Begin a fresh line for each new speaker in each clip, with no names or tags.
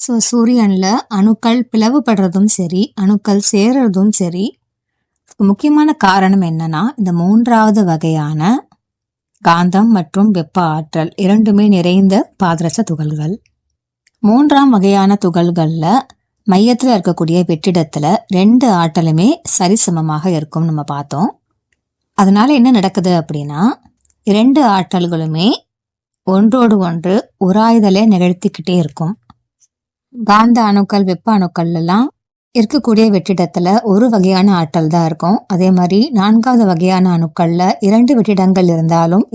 சூரியனில் அணுக்கள் பிளவுபடுறதும் சரி, அணுக்கள் சேர்றதும் சரி, முக்கியமான காரணம் என்னன்னா, இந்த மூன்றாவது வகையான காந்தம் மற்றும் வெப்ப ஆற்றல் இரண்டுமே நிறைந்த பாதரச துகள்கள். மூன்றாம் வகையான துகள்கள்ல மையத்தில் இருக்கக்கூடிய வெற்றிடத்துல 2 ஆற்றலுமே சரிசமமாக இருக்கும் நம்ம பார்த்தோம். அதனால என்ன நடக்குது அப்படின்னா, 2 ஆற்றல்களுமே ஒன்றோடு ஒன்று உராய்தலை நிகழ்த்திக்கிட்டே இருக்கும். காந்த அணுக்கள், வெப்ப அணுக்கள் எல்லாம் இருக்கக்கூடிய வெற்றிடத்துல ஒரு வகையான ஆற்றல் தான் இருக்கும். அதே மாதிரி 4வது வகையான அணுக்கள்ல 2 வெற்றிடங்கள் இருந்தாலும்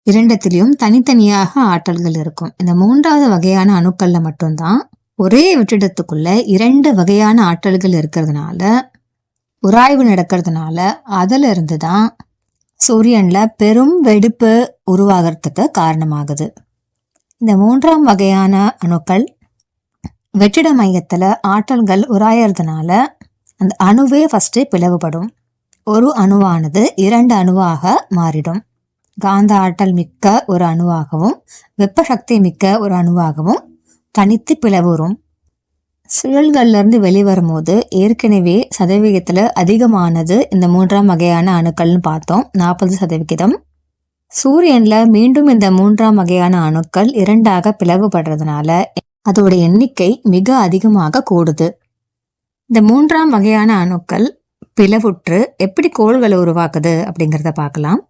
இரண்டத்திலையும் தனித்தனியாக ஆற்றல்கள் இருக்கும். இந்த 3வது வகையான அணுக்கள்ல மட்டும்தான் ஒரே வெற்றிடத்துக்குள்ள 2 வகையான ஆற்றல்கள் இருக்கிறதுனால, உராய்வு நடக்கிறதுனால அதுல இருந்துதான் சூரியன்ல பெரும் வெடிப்பு உருவாகிறதுக்கு காரணமாகுது. இந்த 3ஆம் வகையான அணுக்கள் வெற்றிட மையத்துல ஆற்றல்கள் உராயறதுனால அந்த அணுவே ஃபர்ஸ்ட் பிளவுபடும். ஒரு அணுவானது 2 அணுவாக மாறிடும். காந்த ஆற்றல் மிக்க ஒரு அணுவாகவும் வெப்ப சக்தி மிக்க ஒரு அணுவாகவும் தனித்து பிளவுறும். சுழல்கள்ல இருந்து வெளிவரும் போது ஏற்கனவே சதவிகிதத்துல அதிகமானது இந்த 3ஆம் வகையான அணுக்கள்னு பார்த்தோம், 40%. சூரியன்ல மீண்டும் இந்த 3ஆம் வகையான அணுக்கள் 2ஆக பிளவுபடுறதுனால அதோட எண்ணிக்கை மிக அதிகமாக கூடுது. இந்த 3ஆம் வகையான அணுக்கள் பிளவுற்று எப்படி கோள்களை உருவாக்குது அப்படிங்கிறத பார்க்கலாம்.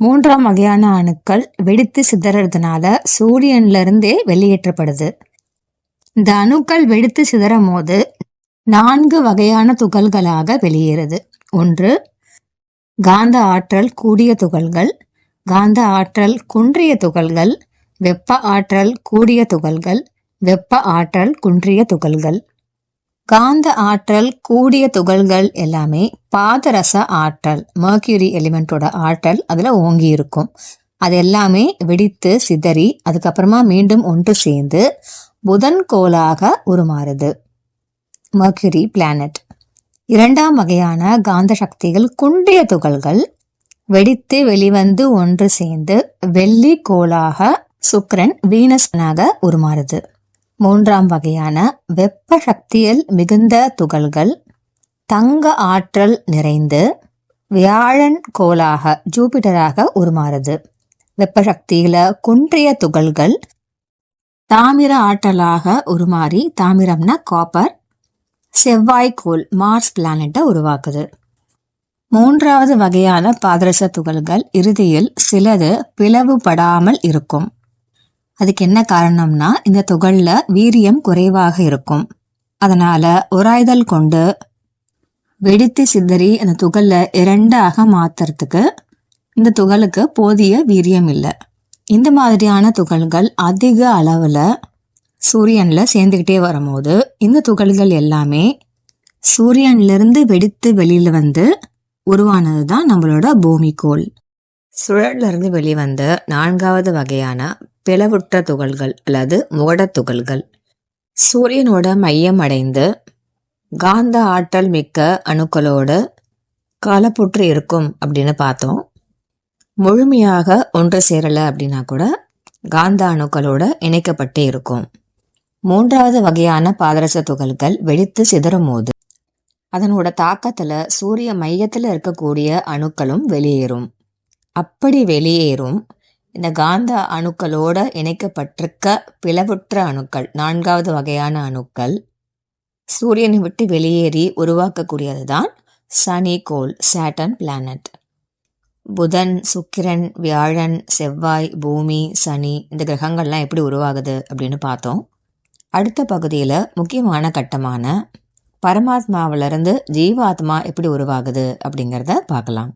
3ஆம் வகையான அணுக்கள் வெடித்து சிதறதுனால சூரியன்ல இருந்தே வெளியேற்றப்படுது. இந்த அணுக்கள் வெடித்து சிதறும் போது 4 வகையான துகள்களாக வெளியேறுது. ஒன்று, காந்த ஆற்றல் கூடிய துகள்கள், காந்த ஆற்றல் குன்றிய துகள்கள், வெப்ப ஆற்றல் கூடிய துகள்கள், வெப்ப ஆற்றல் குன்றிய துகள்கள். காந்த ஆற்றல் கூடிய துகள்கள் எல்லாமே பாதரச ஆற்றல், மெர்க்யூரி எலிமெண்டோட ஆற்றல் அதுல ஓங்கி இருக்கும். அது எல்லாமே வெடித்து சிதறி அதுக்கப்புறமா மீண்டும் ஒன்று சேர்ந்து புதன் கோளாக உருமாறுது, மெர்க்யூரி பிளானட். 2ஆம் வகையான காந்த சக்திகள் குன்றிய துகள்கள் வெடித்து வெளிவந்து ஒன்று சேர்ந்து வெள்ளி கோளாக சுக்கிரன், வீனஸ்னாக உருமாறுது. 3ஆம் வகையான வெப்ப சக்தியில் மிகுந்த துகள்கள் தங்க ஆற்றல் நிறைந்து வியாழன் கோளாக, ஜூபிட்டராக உருமாறுது. வெப்ப சக்தியில குன்றிய துகள்கள் தாமிர ஆற்றலாக உருமாறி, தாமிரம்னா காப்பர், செவ்வாய்க்கோள், மார்ஸ் பிளானட்டை உருவாக்குது. 3வது வகையான பாதரச துகள்கள் இறுதியில் சிலது பிளவுபடாமல் இருக்கும். அதுக்கு என்ன காரணம்னா, இந்த துகள்ல வீரியம் குறைவாக இருக்கும். அதனால உராய்தல் கொண்டு வெடித்து சிதறி அந்த துகள்ல 2ஆக மாத்துறதுக்கு இந்த துகளுக்கு போதிய வீரியம் இல்லை. இந்த மாதிரியான துகள்கள் அதிக அளவுல சூரியன்ல சேர்ந்துக்கிட்டே வரும்போது இந்த துகள்கள் எல்லாமே சூரியன்ல இருந்து வெடித்து வெளியில வந்து உருவானதுதான் நம்மளோட பூமிக்கோள். சுழல்ல இருந்து வெளிவந்த 4வது வகையான பிளவுற்ற துகள்கள் அல்லது முகட துகள்கள் சூரியனோட மையம் அடைந்து காந்த ஆற்றல் மிக்க அணுக்களோடு கலப்புற்று இருக்கும் அப்படின்னு பார்த்தோம். முழுமையாக ஒன்று சேரலை அப்படின்னா கூட காந்த அணுக்களோட இணைக்கப்பட்டே இருக்கும். 3வது வகையான பாதரச துகள்கள் வெடித்து சிதறும் போது அதனோட தாக்கத்துல சூரிய மையத்துல இருக்கக்கூடிய அணுக்களும் வெளியேறும். அப்படி வெளியேறும் இந்த காந்த அணுக்களோட இணைக்கப்பட்டிருக்க பிளவுற்ற அணுக்கள், 4வது வகையான அணுக்கள் சூரியனை விட்டு வெளியேறி உருவாக்கக்கூடியதுதான் சனி கோள், சாட்டர்ன் பிளானட். புதன், சுக்கிரன், வியாழன், செவ்வாய், பூமி, சனி இந்த கிரகங்கள்லாம் எப்படி உருவாகுது அப்படின்னு பார்த்தோம். அடுத்த பகுதியில் முக்கியமான கட்டமான பரமாத்மாவிலிருந்து ஜீவாத்மா எப்படி உருவாகுது அப்படிங்கிறத பார்க்கலாம்.